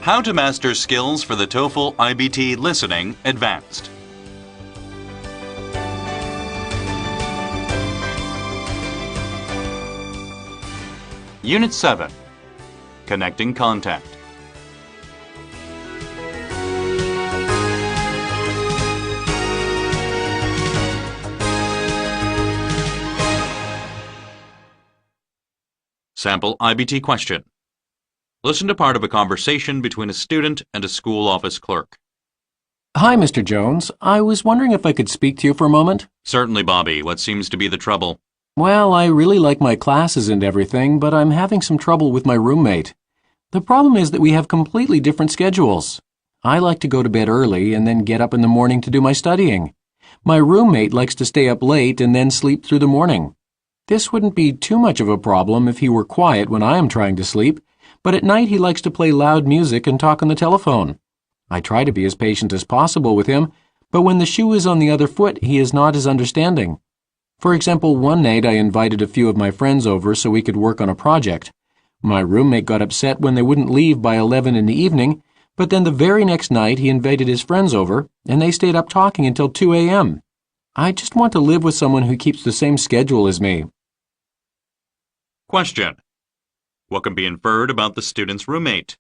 How to master skills for the TOEFL iBT Listening Advanced. Unit 7. Connecting Contact. Sample iBT question. Listen to part of a conversation between a student and a school office clerk. Hi, Mr. Jones. I was wondering if I could speak to you for a moment. Certainly, Bobby. What seems to be the trouble? Well, I really like my classes and everything, but I'm having some trouble with my roommate. The problem is that we have completely different schedules. I like to go to bed early and then get up in the morning to do my studying. My roommate likes to stay up late and then sleep through the morning. This wouldn't be too much of a problem if he were quiet when I am trying to sleep, but at night he likes to play loud music and talk on the telephone. I try to be as patient as possible with him, but when the shoe is on the other foot, he is not as understanding. For example, one night I invited a few of my friends over so we could work on a project. My roommate got upset when they wouldn't leave by 11 in the evening, but then the very next night he invited his friends over, and they stayed up talking until 2 a.m. I just want to live with someone who keeps the same schedule as me. Question. What can be inferred about the student's roommate?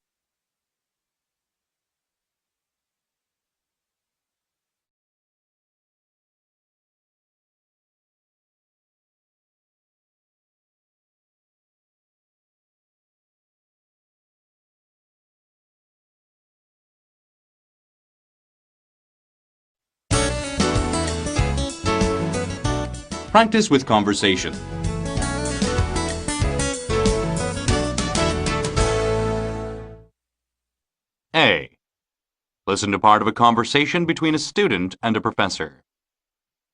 Practice with conversation. A. Listen to part of a conversation between a student and a professor.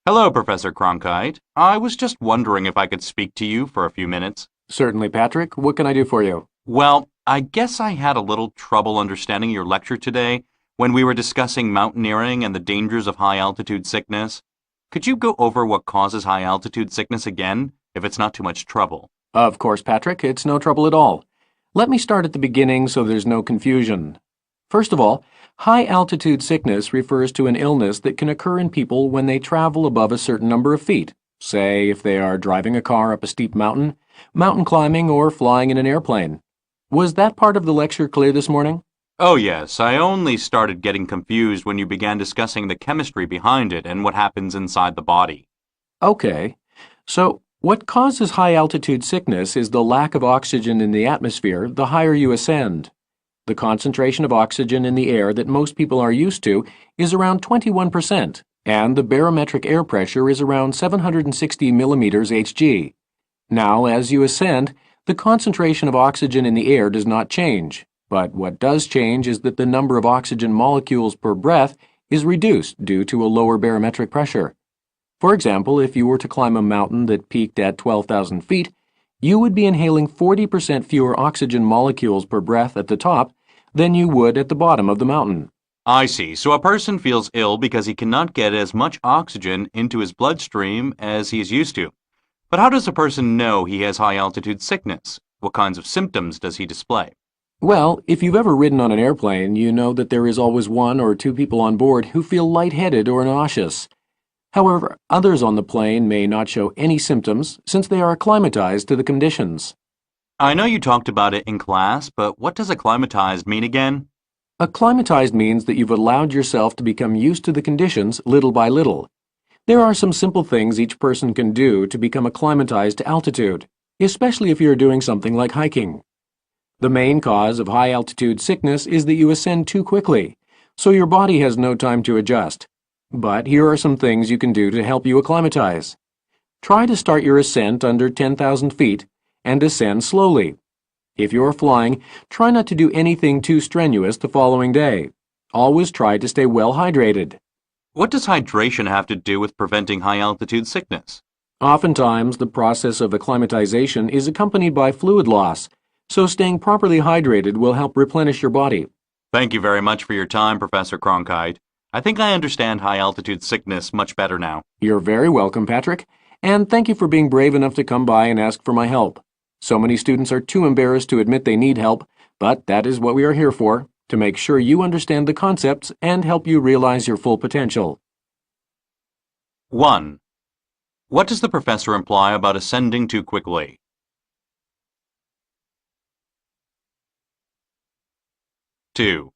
Hello, Professor Cronkite. I was just wondering if I could speak to you for a few minutes. Certainly, Patrick. What can I do for you? Well, I guess I had a little trouble understanding your lecture today when we were discussing mountaineering and the dangers of high-altitude sickness. Could you go over what causes high-altitude sickness again, if it's not too much trouble? Of course, Patrick. It's no trouble at all. Let me start at the beginning so there's no confusion. First of all, high-altitude sickness refers to an illness that can occur in people when they travel above a certain number of feet, say if they are driving a car up a steep mountain, mountain climbing, or flying in an airplane. Was that part of the lecture clear this morning? Oh yes, I only started getting confused when you began discussing the chemistry behind it and what happens inside the body. Okay. So, what causes high-altitude sickness is the lack of oxygen in the atmosphere the higher you ascend. The concentration of oxygen in the air that most people are used to is around 21%, and the barometric air pressure is around 760 millimeters Hg. Now, as you ascend, the concentration of oxygen in the air does not change, but what does change is that the number of oxygen molecules per breath is reduced due to a lower barometric pressure. For example, if you were to climb a mountain that peaked at 12,000 feet, you would be inhaling 40% fewer oxygen molecules per breath at the top than you would at the bottom of the mountain. I see. So a person feels ill because he cannot get as much oxygen into his bloodstream as he is used to. But how does a person know he has high-altitude sickness? What kinds of symptoms does he display? Well, if you've ever ridden on an airplane, you know that there is always one or two people on board who feel lightheaded or nauseous. However, others on the plane may not show any symptoms since they are acclimatized to the conditions. I know you talked about it in class, but what does acclimatized mean again? Acclimatized means that you've allowed yourself to become used to the conditions little by little. There are some simple things each person can do to become acclimatized to altitude, especially if you're doing something like hiking. The main cause of high-altitude sickness is that you ascend too quickly, so your body has no time to adjust. But here are some things you can do to help you acclimatize. Try to start your ascent under 10,000 feet and ascend slowly. If you're flying, try not to do anything too strenuous the following day. Always try to stay well hydrated. What does hydration have to do with preventing high-altitude sickness? Oftentimes, the process of acclimatization is accompanied by fluid loss, so staying properly hydrated will help replenish your body. Thank you very much for your time, Professor Cronkite. I think I understand high-altitude sickness much better now. You're very welcome, Patrick, and thank you for being brave enough to come by and ask for my help. So many students are too embarrassed to admit they need help, but that is what we are here for, to to make sure you understand the concepts and help you realize your full potential. 1. What does the professor imply about ascending too quickly? 2.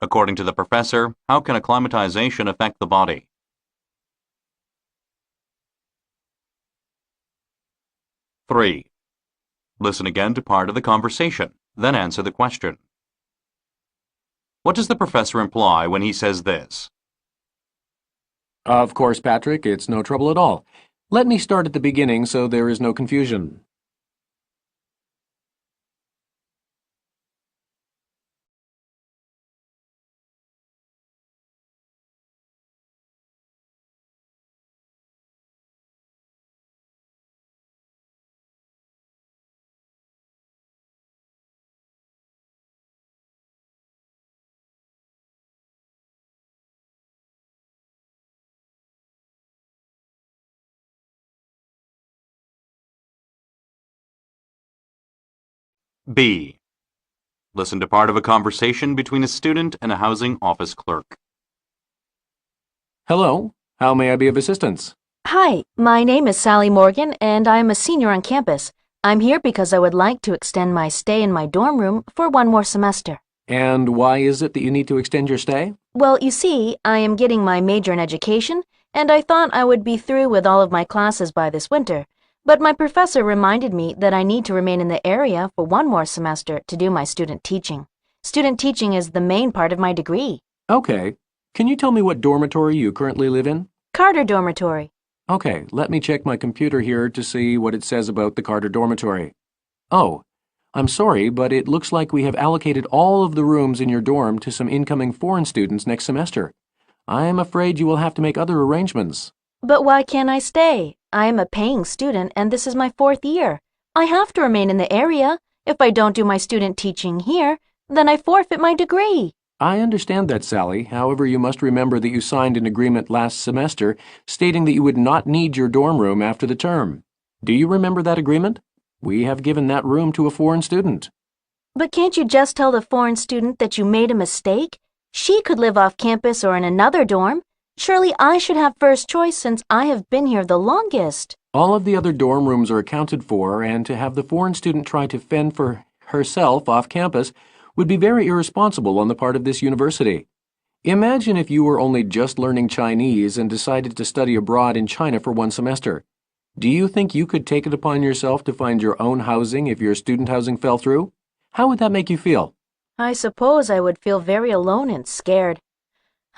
According to the professor, how can acclimatization affect the body? 3. Listen again to part of the conversation, then answer the question. What does the professor imply when he says this? Of course, Patrick, it's no trouble at all. Let me start at the beginning so there is no confusion. B. Listen to part of a conversation between a student and a housing office clerk. Hello, how may I be of assistance? Hi, my name is Sally Morgan, and I'm a senior on campus. I'm here because I would like to extend my stay in my dorm room for one more semester. And why is it that you need to extend your stay? Well, you see, I am getting my major in education, and I thought I would be through with all of my classes by this winter. But my professor reminded me that I need to remain in the area for one more semester to do my student teaching. Student teaching is the main part of my degree. Okay. Can you tell me what dormitory you currently live in? Carter Dormitory. Okay, let me check my computer here to see what it says about the Carter Dormitory. Oh, I'm sorry, but it looks like we have allocated all of the rooms in your dorm to some incoming foreign students next semester. I am afraid you will have to make other arrangements. But why can't I stay? I am a paying student, and this is my 4th year. I have to remain in the area. If I don't do my student teaching here, then I forfeit my degree. I understand that, Sally. However, you must remember that you signed an agreement last semester stating that you would not need your dorm room after the term. Do you remember that agreement? We have given that room to a foreign student. But can't you just tell the foreign student that you made a mistake? She could live off campus or in another dorm. Surely I should have first choice since I have been here the longest. All of the other dorm rooms are accounted for, and to have the foreign student try to fend for herself off campus would be very irresponsible on the part of this university. Imagine if you were only just learning Chinese and decided to study abroad in China for one semester. Do you think you could take it upon yourself to find your own housing if your student housing fell through? How would that make you feel? I suppose I would feel very alone and scared.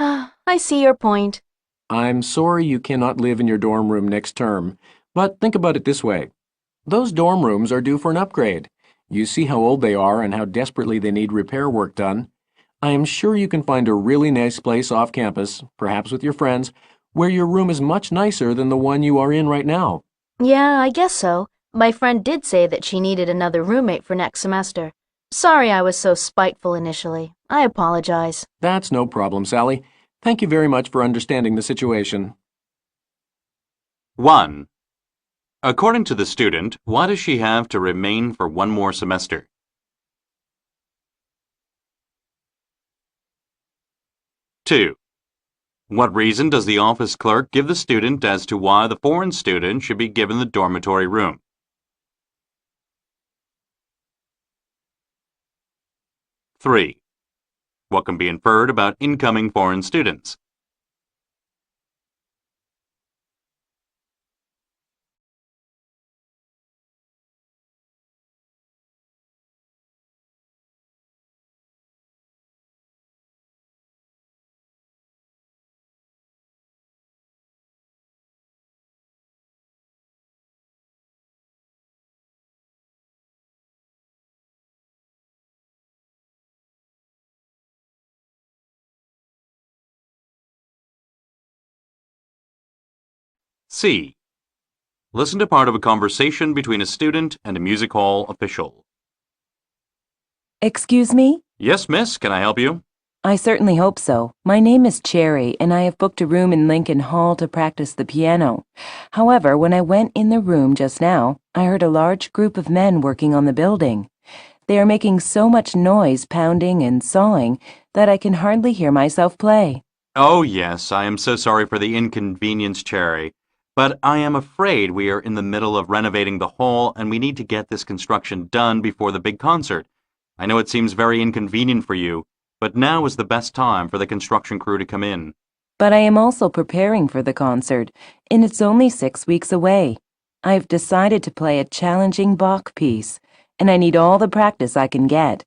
I see your point. I'm sorry you cannot live in your dorm room next term, but think about it this way. Those dorm rooms are due for an upgrade. You see how old they are and how desperately they need repair work done. I am sure you can find a really nice place off campus, perhaps with your friends, where your room is much nicer than the one you are in right now. Yeah, I guess so. My friend did say that she needed another roommate for next semester. Sorry I was so spiteful initially. I apologize. That's no problem, Sally. Thank you very much for understanding the situation. 1. According to the student, why does she have to remain for one more semester? 2. What reason does the office clerk give the student as to why the foreign student should be given the dormitory room? 3. What can be inferred about incoming foreign students? C. Listen to part of a conversation between a student and a music hall official. Excuse me? Yes, miss, can I help you? I certainly hope so. My name is Cherry, and I have booked a room in Lincoln Hall to practice the piano. However, when I went in the room just now, I heard a large group of men working on the building. They are making so much noise pounding and sawing that I can hardly hear myself play. Oh, yes, I am so sorry for the inconvenience, Cherry. But I am afraid we are in the middle of renovating the hall and we need to get this construction done before the big concert. I know it seems very inconvenient for you, but now is the best time for the construction crew to come in. But I am also preparing for the concert, and it's only 6 weeks away. I've decided to play a challenging Bach piece, and I need all the practice I can get.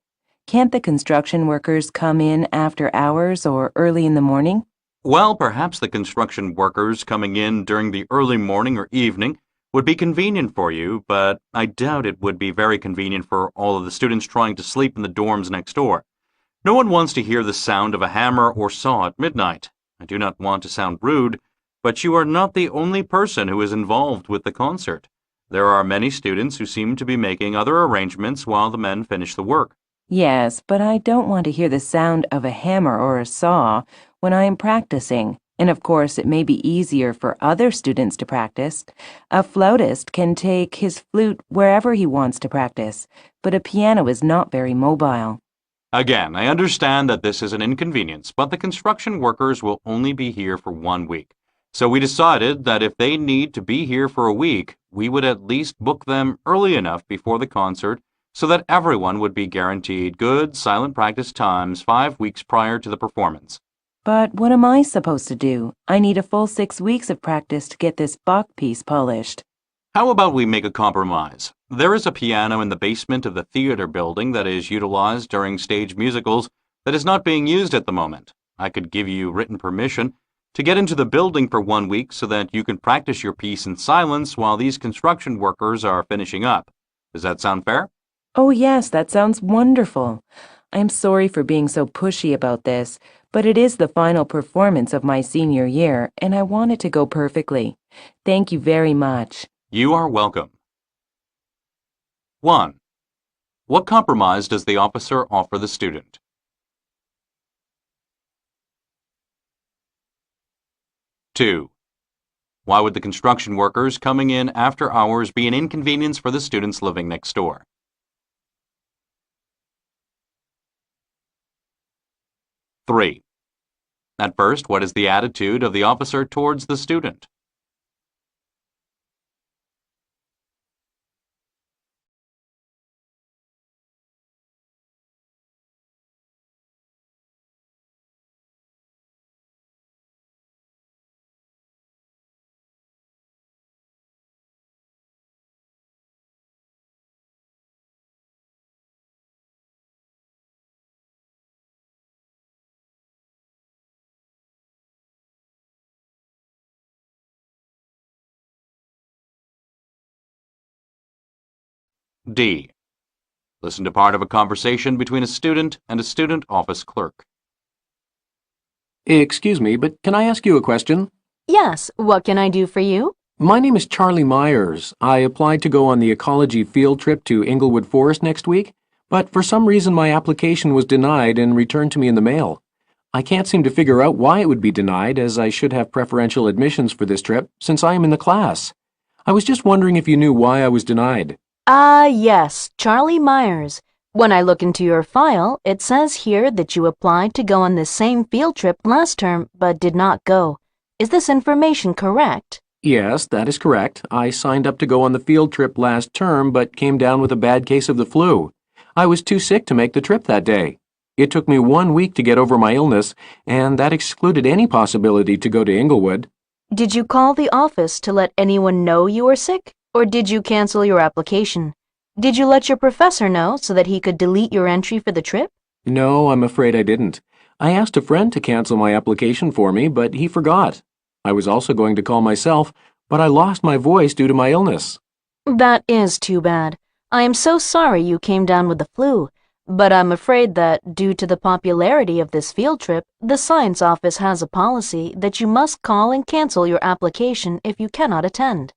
Can't the construction workers come in after hours or early in the morning? Well, perhaps the construction workers coming in during the early morning or evening would be convenient for you, but I doubt it would be very convenient for all of the students trying to sleep in the dorms next door. No one wants to hear the sound of a hammer or saw at midnight. I do not want to sound rude, but you are not the only person who is involved with the concert. There are many students who seem to be making other arrangements while the men finish the work. Yes, but I don't want to hear the sound of a hammer or a saw when I am practicing. And of course, it may be easier for other students to practice. A flautist can take his flute wherever he wants to practice, but a piano is not very mobile. Again, I understand that this is an inconvenience, but the construction workers will only be here for 1 week. So we decided that if they need to be here for a week, we would at least book them early enough before the concert so that everyone would be guaranteed good, silent practice times 5 weeks prior to the performance. But what am I supposed to do? I need a full 6 weeks of practice to get this Bach piece polished. How about we make a compromise? There is a piano in the basement of the theater building that is utilized during stage musicals that is not being used at the moment. I could give you written permission to get into the building for 1 week so that you can practice your piece in silence while these construction workers are finishing up. Does that sound fair? Oh yes, that sounds wonderful. I am sorry for being so pushy about this, but it is the final performance of my senior year, and I want it to go perfectly. Thank you very much. You are welcome. 1. What compromise does the officer offer the student? 2. Why would the construction workers coming in after hours be an inconvenience for the students living next door? 3. At first, what is the attitude of the officer towards the student? 'D. Listen to part of a conversation between a student and a student office clerk. Excuse me, but can I ask you a question? Yes, what can I do for you? My name is Charlie Myers. I applied to go on the ecology field trip to Inglewood Forest next week, but for some reason my application was denied and returned to me in the mail. I can't seem to figure out why it would be denied, as I should have preferential admissions for this trip, since I am in the class. I was just wondering if you knew why I was denied. Yes, Charlie Myers. When I look into your file, it says here that you applied to go on this same field trip last term but did not go. Is this information correct? Yes, that is correct. I signed up to go on the field trip last term but came down with a bad case of the flu. I was too sick to make the trip that day. It took me 1 week to get over my illness, and that excluded any possibility to go to Inglewood. Did you call the office to let anyone know you were sick? Or did you cancel your application? Did you let your professor know so that he could delete your entry for the trip? No, I'm afraid I didn't. I asked a friend to cancel my application for me, but he forgot. I was also going to call myself, but I lost my voice due to my illness. That is too bad. I am so sorry you came down with the flu, but I'm afraid that, due to the popularity of this field trip, the science office has a policy that you must call and cancel your application if you cannot attend.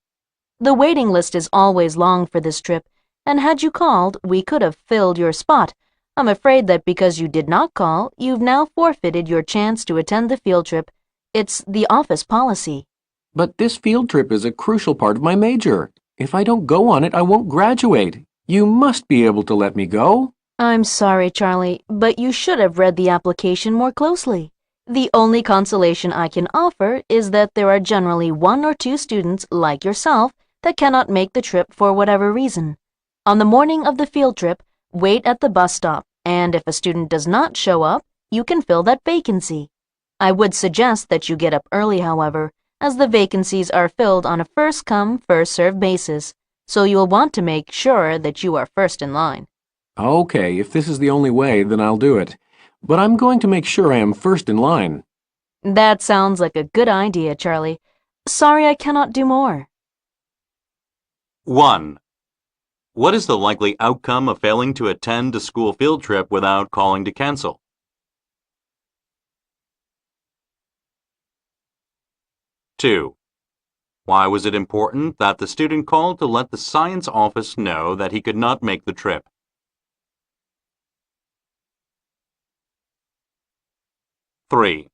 The waiting list is always long for this trip, and had you called, we could have filled your spot. I'm afraid that because you did not call, you've now forfeited your chance to attend the field trip. It's the office policy. But this field trip is a crucial part of my major. If I don't go on it, I won't graduate. You must be able to let me go. I'm sorry, Charlie, but you should have read the application more closely. The only consolation I can offer is that there are generally 1 or 2 students like yourself that cannot make the trip for whatever reason. On the morning of the field trip, wait at the bus stop, and if a student does not show up, you can fill that vacancy. I would suggest that you get up early, however, as the vacancies are filled on a first-come, first-served basis, so you'll want to make sure that you are first in line. Okay, if this is the only way, then I'll do it. But I'm going to make sure I am first in line. That sounds like a good idea, Charlie. Sorry I cannot do more. 1. What is the likely outcome of failing to attend a school field trip without calling to cancel? 2. Why was it important that the student called to let the science office know that he could not make the trip? 3.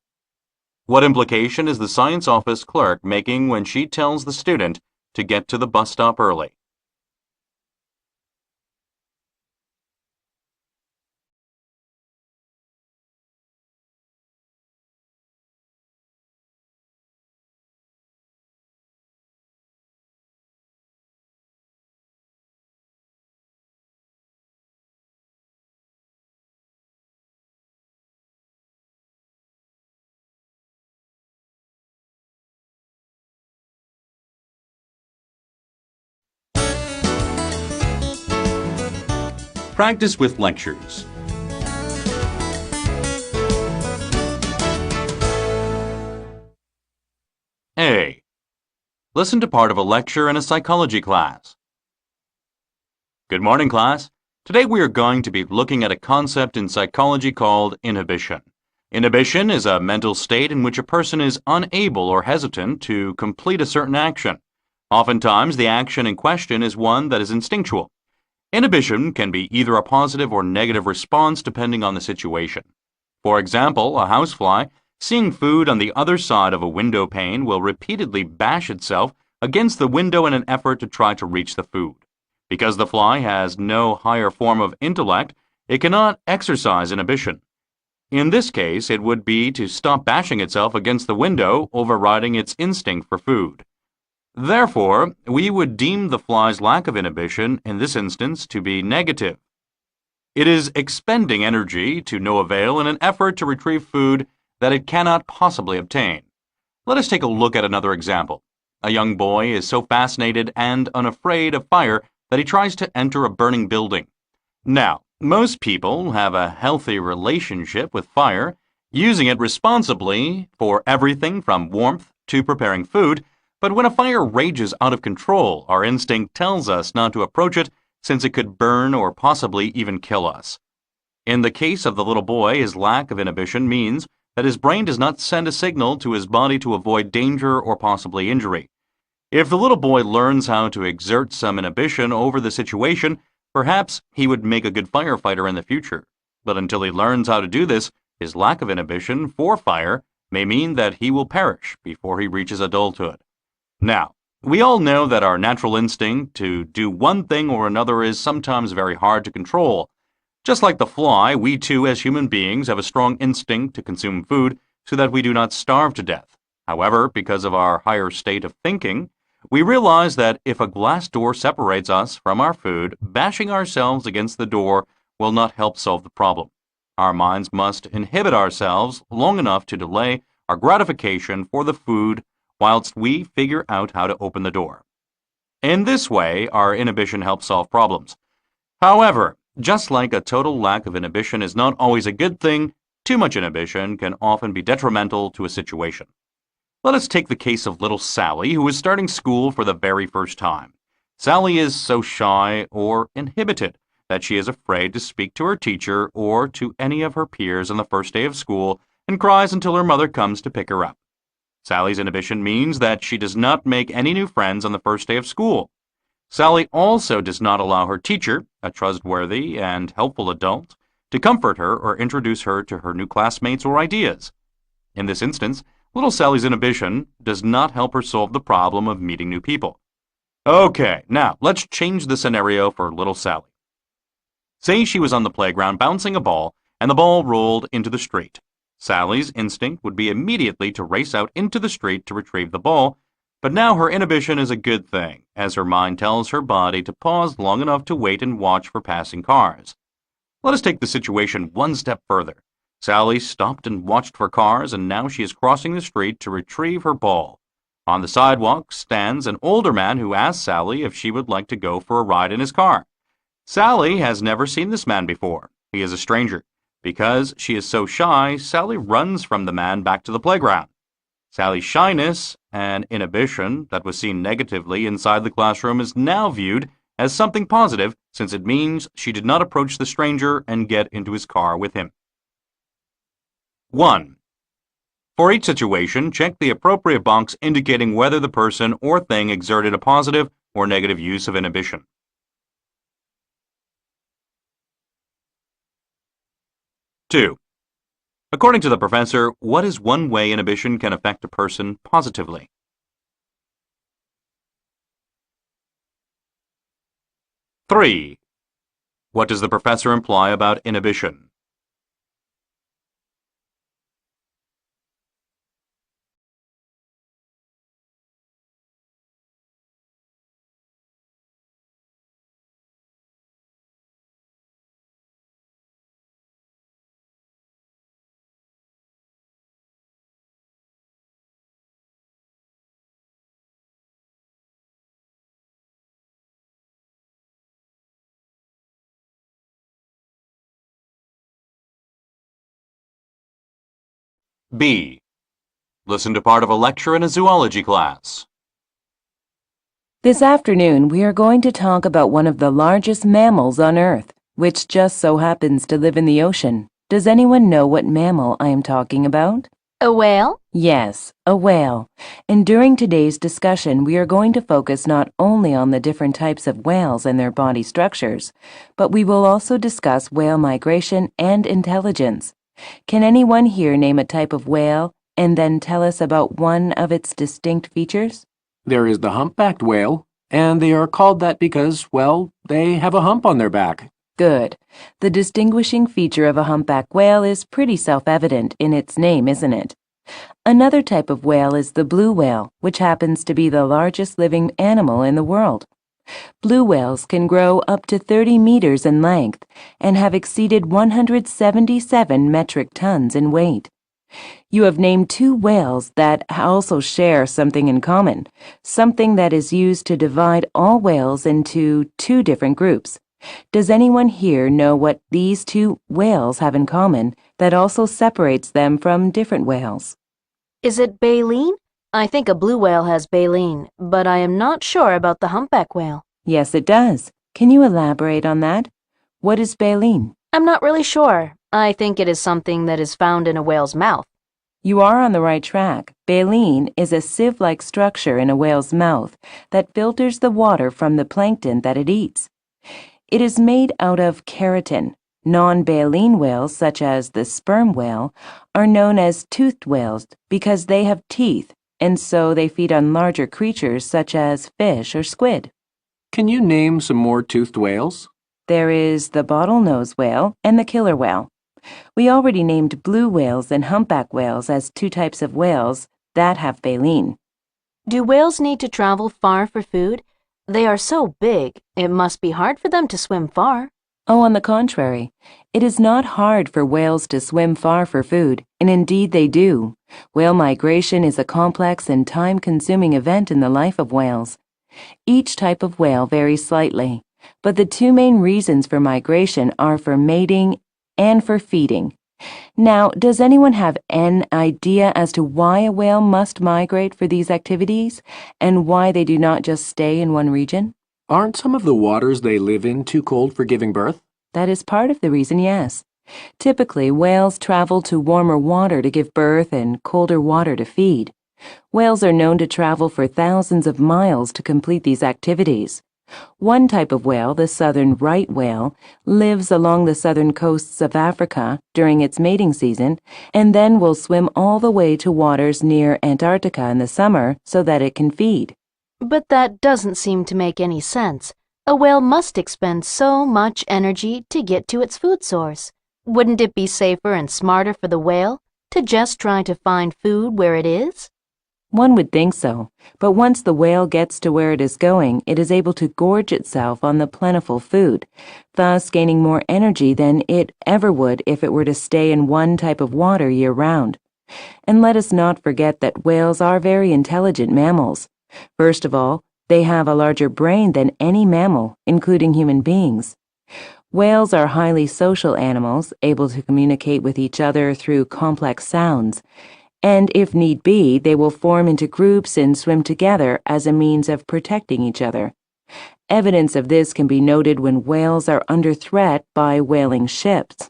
What implication is the science office clerk making when she tells the student to get to the bus stop early? Practice with lectures. A. Listen to part of a lecture in a psychology class. Good morning, class. Today we are going to be looking at a concept in psychology called inhibition. Inhibition is a mental state in which a person is unable or hesitant to complete a certain action. Oftentimes, the action in question is one that is instinctual. Inhibition can be either a positive or negative response depending on the situation. For example, a housefly, seeing food on the other side of a window pane, will repeatedly bash itself against the window in an effort to try to reach the food. Because the fly has no higher form of intellect, it cannot exercise inhibition. In this case, it would be to stop bashing itself against the window, overriding its instinct for food. Therefore, we would deem the fly's lack of inhibition in this instance to be negative. It is expending energy to no avail in an effort to retrieve food that it cannot possibly obtain. Let us take a look at another example. A young boy is so fascinated and unafraid of fire that he tries to enter a burning building. Now, most people have a healthy relationship with fire, using it responsibly for everything from warmth to preparing food. But when a fire rages out of control, our instinct tells us not to approach it since it could burn or possibly even kill us. In the case of the little boy, his lack of inhibition means that his brain does not send a signal to his body to avoid danger or possibly injury. If the little boy learns how to exert some inhibition over the situation, perhaps he would make a good firefighter in the future. But until he learns how to do this, his lack of inhibition for fire may mean that he will perish before he reaches adulthood. Now, we all know that our natural instinct to do one thing or another is sometimes very hard to control. Just like the fly, we too as human beings have a strong instinct to consume food so that we do not starve to death. However, because of our higher state of thinking, we realize that if a glass door separates us from our food, bashing ourselves against the door will not help solve the problem. Our minds must inhibit ourselves long enough to delay our gratification for the food whilst we figure out how to open the door. In this way, our inhibition helps solve problems. However, just like a total lack of inhibition is not always a good thing, too much inhibition can often be detrimental to a situation. Let us take the case of little Sally, who is starting school for the very first time. Sally is so shy or inhibited that she is afraid to speak to her teacher or to any of her peers on the first day of school and cries until her mother comes to pick her up. Sally's inhibition means that she does not make any new friends on the first day of school. Sally also does not allow her teacher, a trustworthy and helpful adult, to comfort her or introduce her to her new classmates or ideas. In this instance, little Sally's inhibition does not help her solve the problem of meeting new people. Okay, now let's change the scenario for little Sally. Say she was on the playground bouncing a ball, and the ball rolled into the street. Sally's instinct would be immediately to race out into the street to retrieve the ball, but now her inhibition is a good thing, as her mind tells her body to pause long enough to wait and watch for passing cars. Let us take the situation one step further. Sally stopped and watched for cars, and now she is crossing the street to retrieve her ball. On the sidewalk stands an older man who asks Sally if she would like to go for a ride in his car. Sally has never seen this man before. He is a stranger. Because she is so shy, Sally runs from the man back to the playground. Sally's shyness and inhibition that was seen negatively inside the classroom is now viewed as something positive, since it means she did not approach the stranger and get into his car with him. 1. For each situation, check the appropriate box indicating whether the person or thing exerted a positive or negative use of inhibition. 2. According to the professor, what is one way inhibition can affect a person positively? 3. What does the professor imply about inhibition? B. Listen to part of a lecture in a zoology class. This afternoon, we are going to talk about one of the largest mammals on Earth, which just so happens to live in the ocean. Does anyone know what mammal I am talking about? A whale? Yes, a whale. And during today's discussion, we are going to focus not only on the different types of whales and their body structures, but we will also discuss whale migration and intelligence. Can anyone here name a type of whale and then tell us about one of its distinct features? There is the humpbacked whale, and they are called that because, well, they have a hump on their back. Good. The distinguishing feature of a humpback whale is pretty self-evident in its name, isn't it? Another type of whale is the blue whale, which happens to be the largest living animal in the world. Blue whales can grow up to 30 meters in length and have exceeded 177 metric tons in weight. You have named two whales that also share something in common, something that is used to divide all whales into two different groups. Does anyone here know what these two whales have in common that also separates them from different whales? Is it baleen? I think a blue whale has baleen, but I am not sure about the humpback whale. Yes, it does. Can you elaborate on that? What is baleen? I'm not really sure. I think it is something that is found in a whale's mouth. You are on the right track. Baleen is a sieve-like structure in a whale's mouth that filters the water from the plankton that it eats. It is made out of keratin. Non-baleen whales, such as the sperm whale, are known as toothed whales because they have teeth, and so they feed on larger creatures such as fish or squid. Can you name some more toothed whales? There is the bottlenose whale and the killer whale. We already named blue whales and humpback whales as two types of whales that have baleen. Do whales need to travel far for food? They are so big, it must be hard for them to swim far. Oh, on the contrary, it is not hard for whales to swim far for food, and indeed they do. Whale migration is a complex and time-consuming event in the life of whales. Each type of whale varies slightly, but the two main reasons for migration are for mating and for feeding. Now, does anyone have an idea as to why a whale must migrate for these activities and why they do not just stay in one region? Aren't some of the waters they live in too cold for giving birth? That is part of the reason, yes. Typically, whales travel to warmer water to give birth and colder water to feed. Whales are known to travel for thousands of miles to complete these activities. One type of whale, the southern right whale, lives along the southern coasts of Africa during its mating season and then will swim all the way to waters near Antarctica in the summer so that it can feed. But that doesn't seem to make any sense. A whale must expend so much energy to get to its food source. Wouldn't it be safer and smarter for the whale to just try to find food where it is? One would think so, but once the whale gets to where it is going, it is able to gorge itself on the plentiful food, thus gaining more energy than it ever would if it were to stay in one type of water year-round. And let us not forget that whales are very intelligent mammals. First of all, they have a larger brain than any mammal, including human beings. Whales are highly social animals, able to communicate with each other through complex sounds, and if need be, they will form into groups and swim together as a means of protecting each other. Evidence of this can be noted when whales are under threat by whaling ships.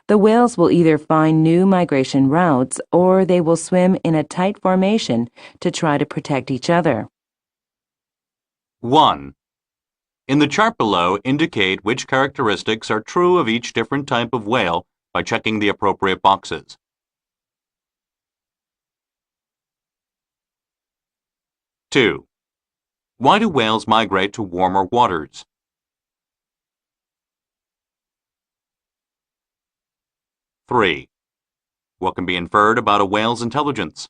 The whales will either find new migration routes or they will swim in a tight formation to try to protect each other. 1. In the chart below, indicate which characteristics are true of each different type of whale by checking the appropriate boxes. 2. Why do whales migrate to warmer waters? 3. What can be inferred about a whale's intelligence?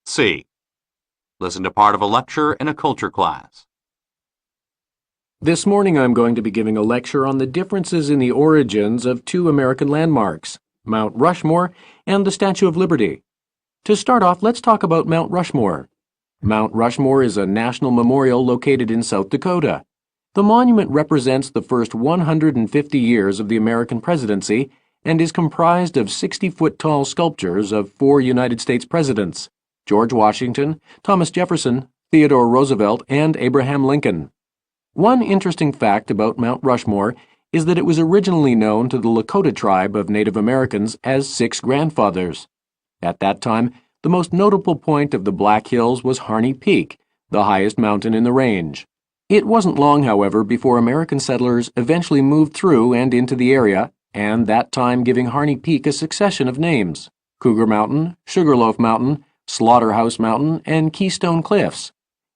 C. Listen to part of a lecture in a culture class. This morning I'm going to be giving a lecture on the differences in the origins of two American landmarks, Mount Rushmore and the Statue of Liberty. To start off, let's talk about Mount Rushmore. Mount Rushmore is a national memorial located in South Dakota. The monument represents the first 150 years of the American presidency and is comprised of 60-foot-tall sculptures of 4 United States presidents: George Washington, Thomas Jefferson, Theodore Roosevelt, and Abraham Lincoln. One interesting fact about Mount Rushmore is that it was originally known to the Lakota tribe of Native Americans as Six Grandfathers. At that time, the most notable point of the Black Hills was Harney Peak, the highest mountain in the range. It wasn't long, however, before American settlers eventually moved through and into the area, and that time giving Harney Peak a succession of names: Cougar Mountain, Sugarloaf Mountain, Slaughterhouse Mountain, and Keystone Cliffs.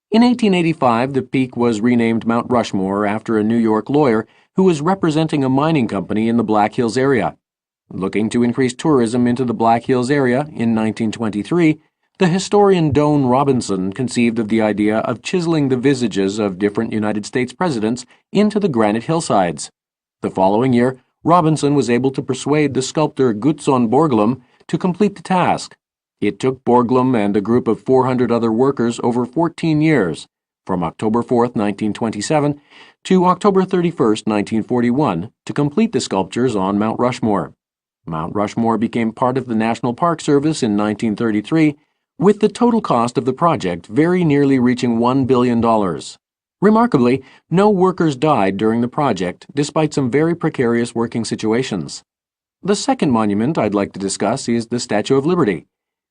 In 1885, the peak was renamed Mount Rushmore after a New York lawyer who was representing a mining company in the Black Hills area. Looking to increase tourism into the Black Hills area in 1923, the historian Doane Robinson conceived of the idea of chiseling the visages of different United States presidents into the granite hillsides. The following year, Robinson was able to persuade the sculptor Gutzon Borglum to complete the task. It took Borglum and a group of 400 other workers over 14 years, from October 4, 1927 to October 31, 1941, to complete the sculptures on Mount Rushmore. Mount Rushmore became part of the National Park Service in 1933, with the total cost of the project very nearly reaching $1 billion. Remarkably, no workers died during the project, despite some very precarious working situations. The second monument I'd like to discuss is the Statue of Liberty.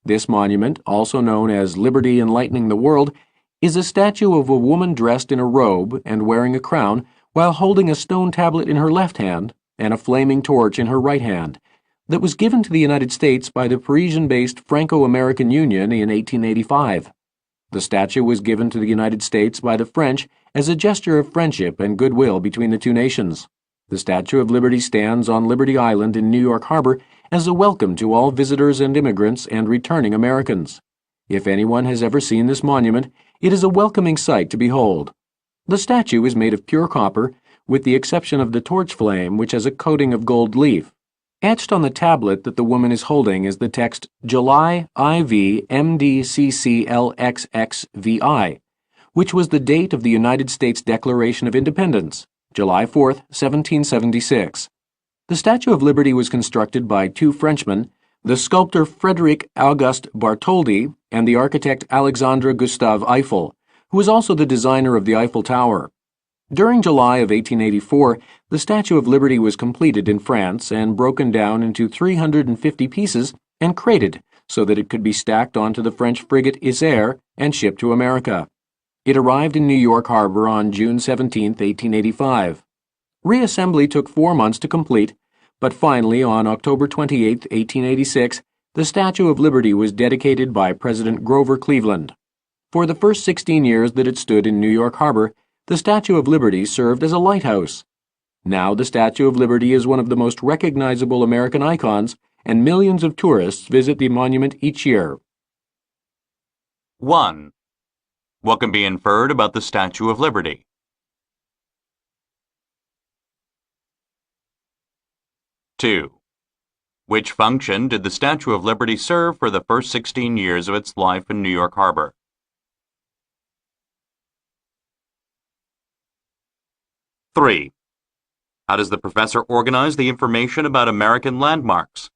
This monument, also known as Liberty Enlightening the World, is a statue of a woman dressed in a robe and wearing a crown while holding a stone tablet in her left hand and a flaming torch in her right hand that was given to the United States by the Parisian-based Franco-American Union in 1885. The statue was given to the United States by the French as a gesture of friendship and goodwill between the two nations. The Statue of Liberty stands on Liberty Island in New York Harbor as a welcome to all visitors and immigrants and returning Americans. If anyone has ever seen this monument, it is a welcoming sight to behold. The statue is made of pure copper, with the exception of the torch flame, which has a coating of gold leaf. Etched on the tablet that the woman is holding is the text July IV MDCCLXXVI, which was the date of the United States Declaration of Independence, July 4, 1776. The Statue of Liberty was constructed by two Frenchmen, The sculptor Frederick August Bartholdi and the architect Alexandre Gustave Eiffel, who was also the designer of the Eiffel Tower. During July of 1884, the Statue of Liberty was completed in France and broken down into 350 pieces and crated so that it could be stacked onto the French frigate Isère and shipped to America. It arrived in New York Harbor on June 17, 1885. Reassembly took 4 months to complete, but finally, on October 28, 1886, the Statue of Liberty was dedicated by President Grover Cleveland. For the first 16 years that it stood in New York Harbor, the Statue of Liberty served as a lighthouse. Now the Statue of Liberty is one of the most recognizable American icons, and millions of tourists visit the monument each year. 1. What can be inferred about the Statue of Liberty? 2. Which function did the Statue of Liberty serve for the first 16 years of its life in New York Harbor? 3. How does the professor organize the information about American landmarks?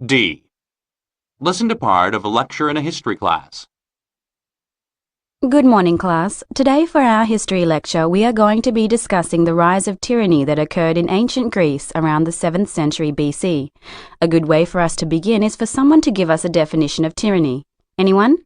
'D. Listen to part of a lecture in a history class. Good morning, class. Today for our history lecture, we are going to be discussing the rise of tyranny that occurred in ancient Greece around the 7th century BC. A good way for us to begin is for someone to give us a definition of tyranny. Anyone?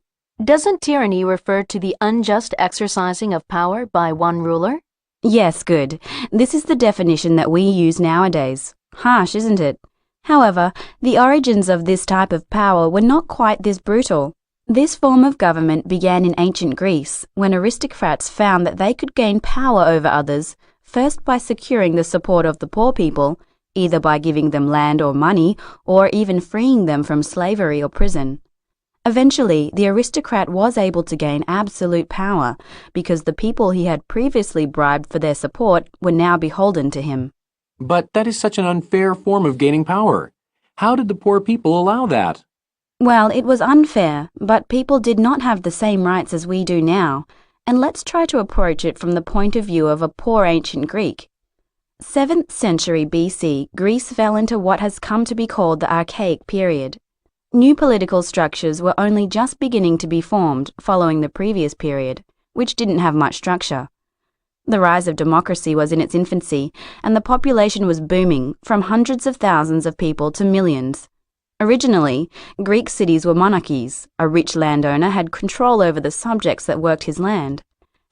Doesn't tyranny refer to the unjust exercising of power by one ruler? Yes, good. This is the definition that we use nowadays. Harsh, isn't it? However, the origins of this type of power were not quite this brutal. This form of government began in ancient Greece, when aristocrats found that they could gain power over others, first by securing the support of the poor people, either by giving them land or money, or even freeing them from slavery or prison. Eventually, the aristocrat was able to gain absolute power, because the people he had previously bribed for their support were now beholden to him. But that is such an unfair form of gaining power. How did the poor people allow that? Well, it was unfair, but people did not have the same rights as we do now, and let's try to approach it from the point of view of a poor ancient Greek. 7th century BC, Greece fell into what has come to be called the Archaic period. New political structures were only just beginning to be formed following the previous period, which didn't have much structure. The rise of democracy was in its infancy, and the population was booming from hundreds of thousands of people to millions. Originally, Greek cities were monarchies. A rich landowner had control over the subjects that worked his land.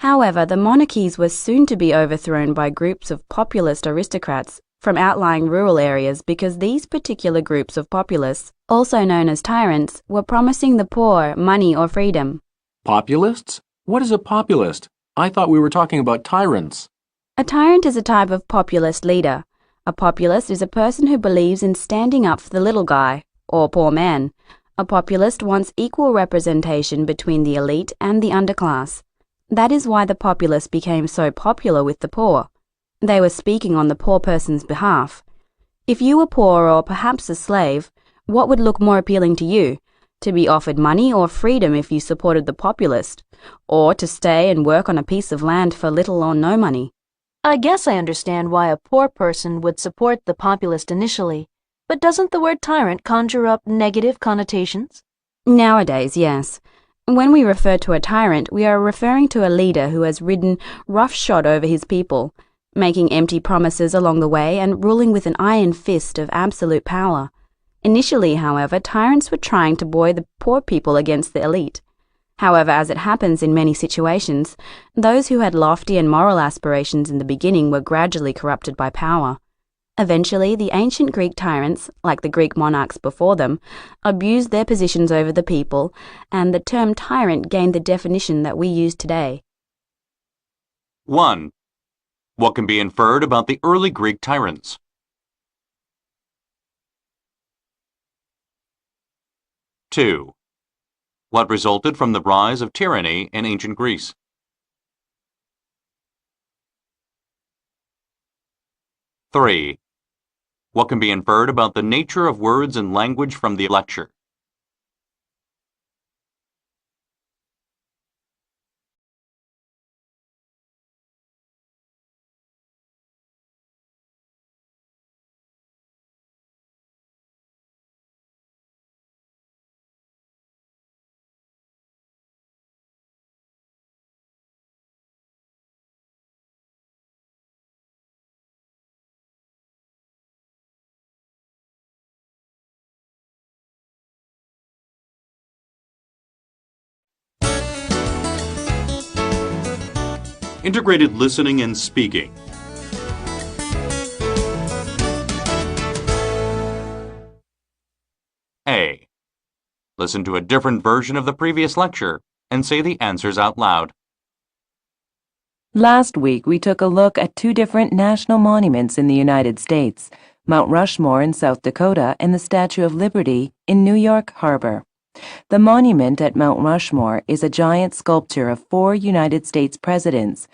However, the monarchies were soon to be overthrown by groups of populist aristocrats from outlying rural areas because these particular groups of populists, also known as tyrants, were promising the poor money or freedom. Populists? What is a populist? I thought we were talking about tyrants. A tyrant is a type of populist leader. A populist is a person who believes in standing up for the little guy, or poor man. A populist wants equal representation between the elite and the underclass. That is why the populists became so popular with the poor. They were speaking on the poor person's behalf. If you were poor or perhaps a slave, what would look more appealing to you? To be offered money or freedom if you supported the populist, or to stay and work on a piece of land for little or no money? I guess I understand why a poor person would support the populist initially. But doesn't the word tyrant conjure up negative connotations? Nowadays, yes. When we refer to a tyrant, we are referring to a leader who has ridden roughshod over his people, making empty promises along the way and ruling with an iron fist of absolute power. Initially, however, tyrants were trying to buoy the poor people against the elite. However, as it happens in many situations, those who had lofty and moral aspirations in the beginning were gradually corrupted by power. Eventually, the ancient Greek tyrants, like the Greek monarchs before them, abused their positions over the people, and the term tyrant gained the definition that we use today. 1. What can be inferred about the early Greek tyrants? 2. What resulted from the rise of tyranny in ancient Greece? 3. What can be inferred about the nature of words and language from the lecture? Integrated listening and speaking. A. Listen to a different version of the previous lecture and say the answers out loud. Last week, we took a look at two different national monuments in the United States, Mount Rushmore in South Dakota and the Statue of Liberty in New York Harbor. The monument at Mount Rushmore is a giant sculpture of 4 United States presidents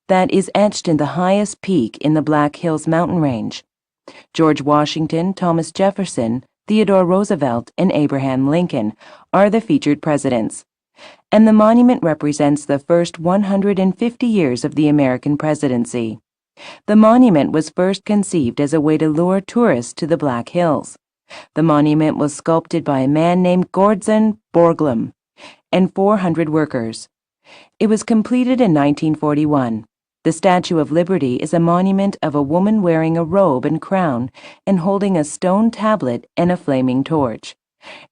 that is etched in the highest peak in the Black Hills mountain range. George Washington, Thomas Jefferson, Theodore Roosevelt, and Abraham Lincoln are the featured presidents. And the monument represents the first 150 years of the American presidency. The monument was first conceived as a way to lure tourists to the Black Hills. The monument was sculpted by a man named Gordon Borglum and 400 workers. It was completed in 1941. The Statue of Liberty is a monument of a woman wearing a robe and crown and holding a stone tablet and a flaming torch.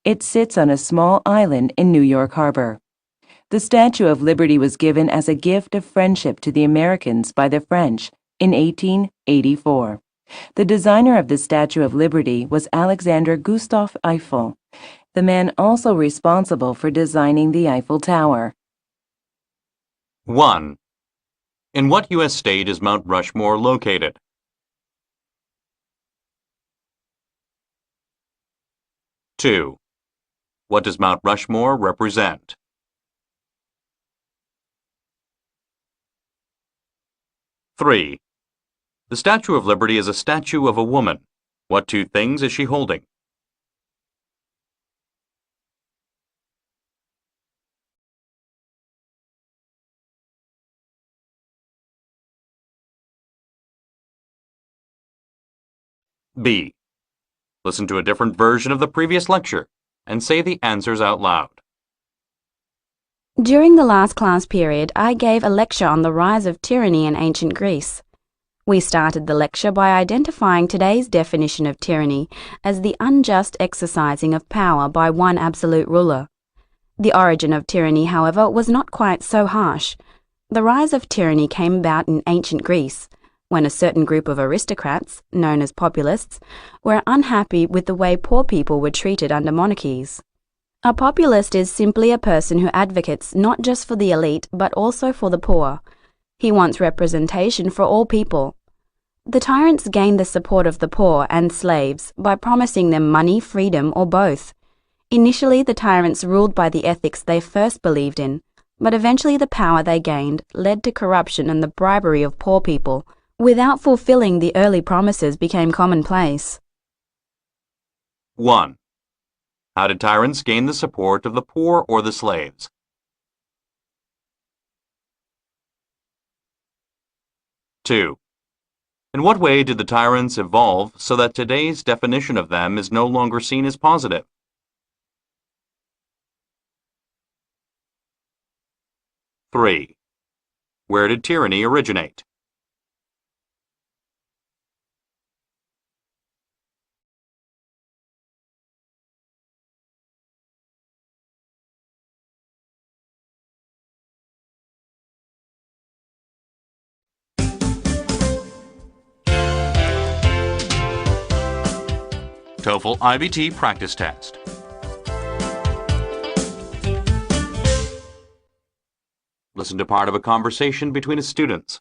It sits on a small island in New York Harbor. The Statue of Liberty was given as a gift of friendship to the Americans by the French in 1884. The designer of the Statue of Liberty was Alexander Gustave Eiffel, the man also responsible for designing the Eiffel Tower. 1. In what U.S. state is Mount Rushmore located? 2. What does Mount Rushmore represent? 3. The Statue of Liberty is a statue of a woman. What two things is she holding? B. Listen to a different version of the previous lecture and say the answers out loud. During the last class period, I gave a lecture on the rise of tyranny in ancient Greece. We started the lecture by identifying today's definition of tyranny as the unjust exercising of power by one absolute ruler. The origin of tyranny, however, was not quite so harsh. The rise of tyranny came about in ancient Greece, when a certain group of aristocrats, known as populists, were unhappy with the way poor people were treated under monarchies. A populist is simply a person who advocates not just for the elite but also for the poor. He wants representation for all people. The tyrants gained the support of the poor and slaves by promising them money, freedom, or both. Initially, the tyrants ruled by the ethics they first believed in, but eventually the power they gained led to corruption and the bribery of poor people. Without fulfilling the early promises became commonplace. 1. How did tyrants gain the support of the poor or the slaves? 2. In what way did the tyrants evolve so that today's definition of them is no longer seen as positive? 3. Where did tyranny originate? TOEFL iBT practice test. Listen to part of a conversation between students.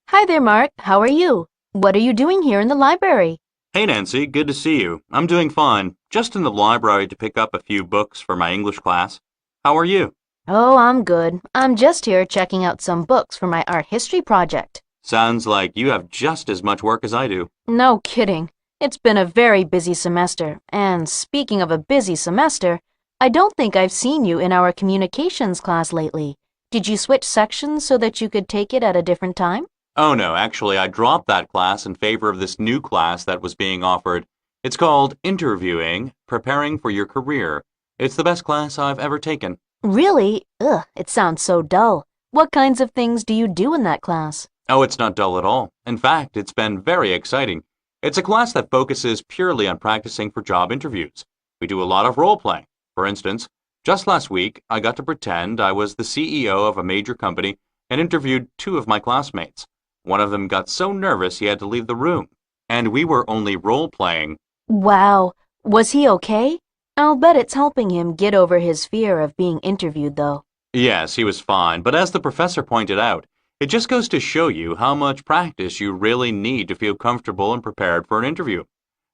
Hi there, Mark. How are you? What are you doing here in the library? Hey, Nancy, good to see you. I'm doing fine. just in the library to pick up a few books for my English class. How are you? Oh, I'm good. I'm just here checking out some books for my art history project. Sounds like you have just as much work as I do. No kidding. It's been a very busy semester, and speaking of a busy semester, I don't think I've seen you in our communications class lately. Did you switch sections so that you could take it at a different time? Oh no, actually I dropped that class in favor of this new class that was being offered. It's called Interviewing, Preparing for Your Career. It's the best class I've ever taken. Really? Ugh, it sounds so dull. What kinds of things do you do in that class? Oh, it's not dull at all. In fact, it's been very exciting. It's a class that focuses purely on practicing for job interviews. We do a lot of role-playing. For instance, just last week, I got to pretend I was the CEO of a major company and interviewed two of my classmates. One of them got so nervous he had to leave the room, and we were only role-playing. Wow. Was he okay? I'll bet it's helping him get over his fear of being interviewed, though. Yes, he was fine, but as the professor pointed out, it just goes to show you how much practice you really need to feel comfortable and prepared for an interview.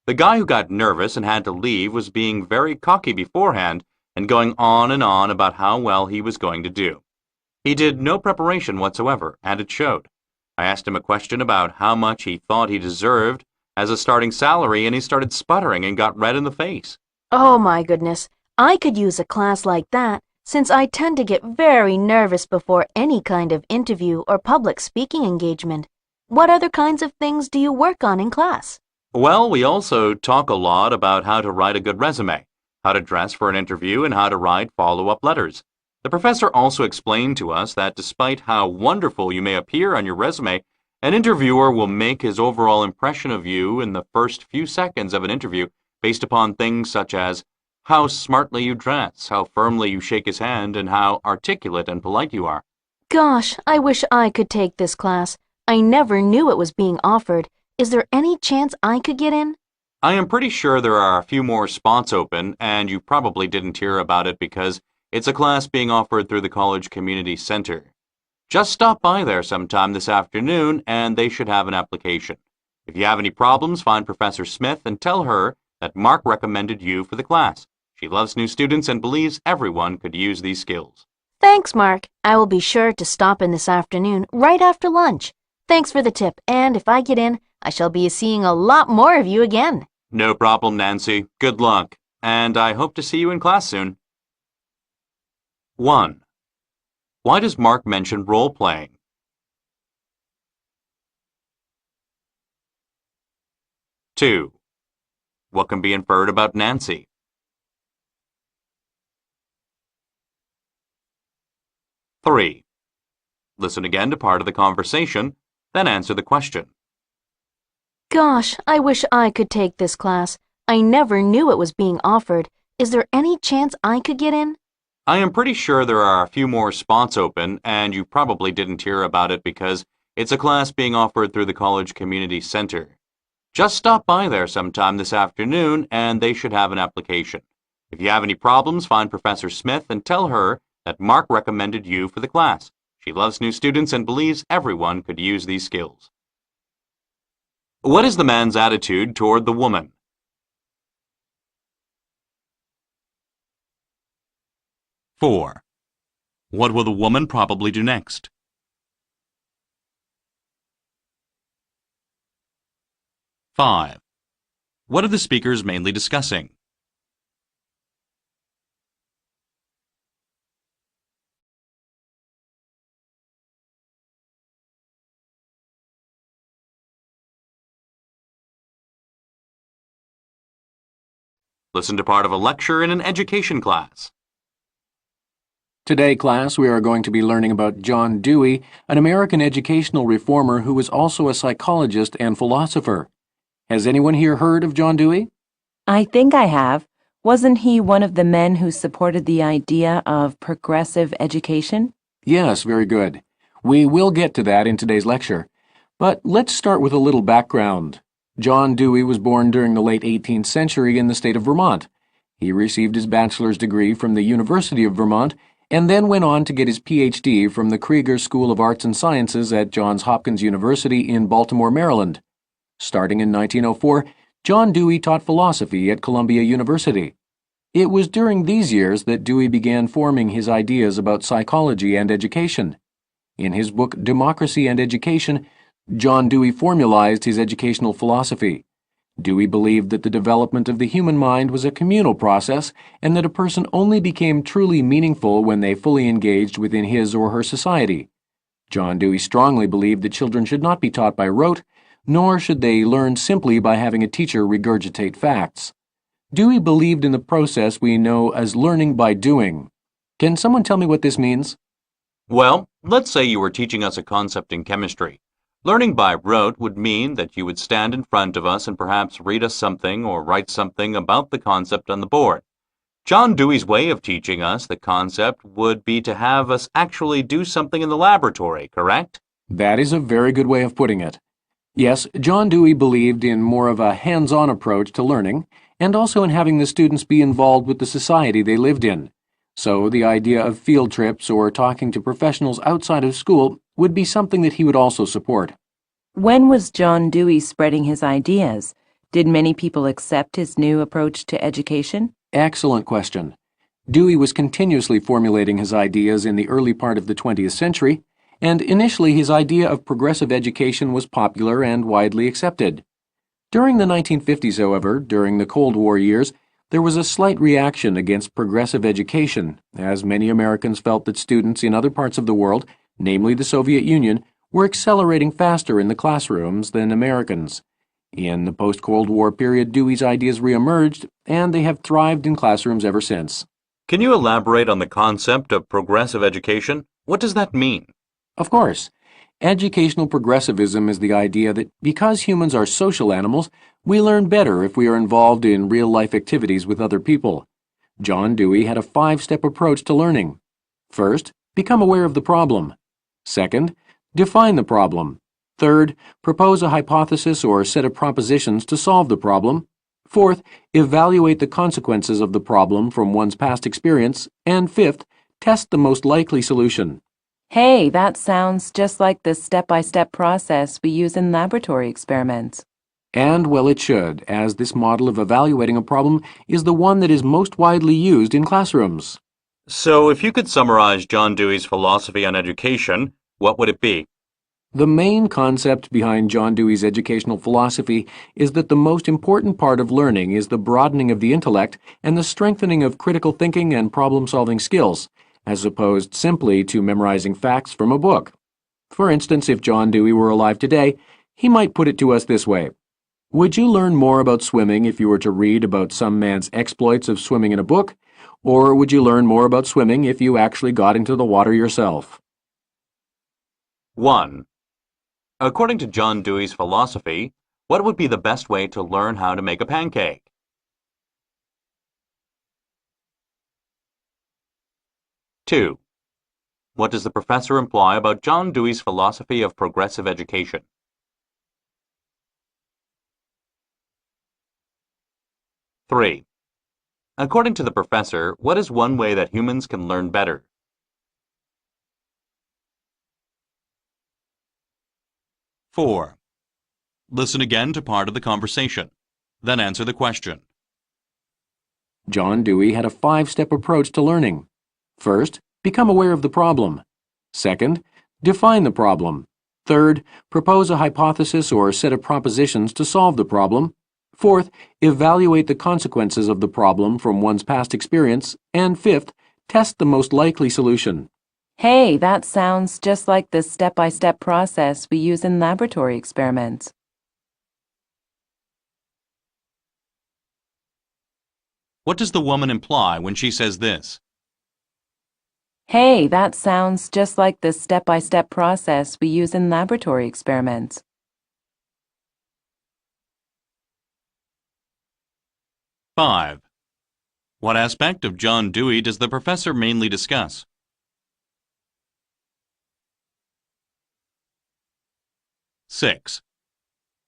The guy who got nervous and had to leave was being very cocky beforehand and going on and on about how well he was going to do. He did no preparation whatsoever, and it showed. I asked him a question about how much he thought he deserved as a starting salary, and he started sputtering and got red in the face. Oh my goodness. I could use a class like that, since I tend to get very nervous before any kind of interview or public speaking engagement. What other kinds of things do you work on in class? Well, we also talk a lot about how to write a good resume, how to dress for an interview, and how to write follow-up letters. The professor also explained to us that despite how wonderful you may appear on your resume, an interviewer will make his overall impression of you in the first few seconds of an interview based upon things such as how smartly you dress, how firmly you shake his hand, and how articulate and polite you are. Gosh, I wish I could take this class. I never knew it was being offered. Is there any chance I could get in? I am pretty sure there are a few more spots open, and you probably didn't hear about it because it's a class being offered through the College Community Center. Just stop by there sometime this afternoon, and they should have an application. If you have any problems, find Professor Smith and tell her that Mark recommended you for the class. She loves new students and believes everyone could use these skills. Thanks, Mark. I will be sure to stop in this afternoon, right after lunch. Thanks for the tip, and if I get in, I shall be seeing a lot more of you again. No problem, Nancy. Good luck, and I hope to see you in class soon. 1. Why does Mark mention role-playing? 2. What can be inferred about Nancy? 3. Listen again to part of the conversation, then answer the question. Gosh, I wish I could take this class. I never knew it was being offered. Is there any chance I could get in? I am pretty sure there are a few more spots open, and you probably didn't hear about it because it's a class being offered through the College Community Center. Just stop by there sometime this afternoon, and they should have an application. If you have any problems, find Professor Smith and tell her that Mark recommended you for the class. She loves new students and believes everyone could use these skills. What is the man's attitude toward the woman? 4. What will the woman probably do next? 5. What are the speakers mainly discussing? Listen to part of a lecture in an education class. Today, class, we are going to be learning about John Dewey, an American educational reformer who was also a psychologist and philosopher. Has anyone here heard of John Dewey? I think I have. Wasn't he one of the men who supported the idea of progressive education? Yes, very good. We will get to that in today's lecture. But let's start with a little background. John Dewey was born during the late 18th century in the state of Vermont. He received his bachelor's degree from the University of Vermont and then went on to get his Ph.D. from the Krieger School of Arts and Sciences at Johns Hopkins University in Baltimore, Maryland. Starting in 1904, John Dewey taught philosophy at Columbia University. It was during these years that Dewey began forming his ideas about psychology and education. In his book Democracy and Education, John Dewey formalized his educational philosophy. Dewey believed that the development of the human mind was a communal process and that a person only became truly meaningful when they fully engaged within his or her society. John Dewey strongly believed that children should not be taught by rote, nor should they learn simply by having a teacher regurgitate facts. Dewey believed in the process we know as learning by doing. Can someone tell me what this means? Well, let's say you were teaching us a concept in chemistry. Learning by rote would mean that you would stand in front of us and perhaps read us something or write something about the concept on the board. John Dewey's way of teaching us the concept would be to have us actually do something in the laboratory, correct? That is a very good way of putting it. Yes, John Dewey believed in more of a hands-on approach to learning, and also in having the students be involved with the society they lived in. So the idea of field trips or talking to professionals outside of school would be something that he would also support. When was John Dewey spreading his ideas? Did many people accept his new approach to education? Excellent question. Dewey was continuously formulating his ideas in the early part of the 20th century, and initially his idea of progressive education was popular and widely accepted. During the 1950s, however, during the Cold War years, there was a slight reaction against progressive education, as many Americans felt that students in other parts of the world, namely the Soviet Union, were accelerating faster in the classrooms than Americans. In the post-Cold War period, Dewey's ideas re-emerged, and they have thrived in classrooms ever since. Can you elaborate on the concept of progressive education? What does that mean? Of course. Educational progressivism is the idea that because humans are social animals, we learn better if we are involved in real-life activities with other people. John Dewey had a 5-step approach to learning. First, become aware of the problem. Second, define the problem. Third, propose a hypothesis or set of propositions to solve the problem. Fourth, evaluate the consequences of the problem from one's past experience. And fifth, test the most likely solution. Hey, that sounds just like the step-by-step process we use in laboratory experiments. And well, it should, as this model of evaluating a problem is the one that is most widely used in classrooms. So, if you could summarize John Dewey's philosophy on education, what would it be? The main concept behind John Dewey's educational philosophy is that the most important part of learning is the broadening of the intellect and the strengthening of critical thinking and problem-solving skills, as opposed simply to memorizing facts from a book. For instance, if John Dewey were alive today, he might put it to us this way. Would you learn more about swimming if you were to read about some man's exploits of swimming in a book? Or would you learn more about swimming if you actually got into the water yourself? 1. According to John Dewey's philosophy, what would be the best way to learn how to make a pancake? 2. What does the professor imply about John Dewey's philosophy of progressive education? 3. According to the professor, what is one way that humans can learn better? 4. Listen again to part of the conversation, then answer the question. John Dewey had a 5-step approach to learning. First, become aware of the problem. Second, define the problem. Third, propose a hypothesis or set of propositions to solve the problem. Fourth, evaluate the consequences of the problem from one's past experience. And fifth, test the most likely solution. Hey, that sounds just like the step-by-step process we use in laboratory experiments. What does the woman imply when she says this? Hey, that sounds just like the step-by-step process we use in laboratory experiments. 5. What aspect of John Dewey does the professor mainly discuss? 6.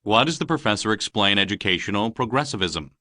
Why does the professor explain educational progressivism?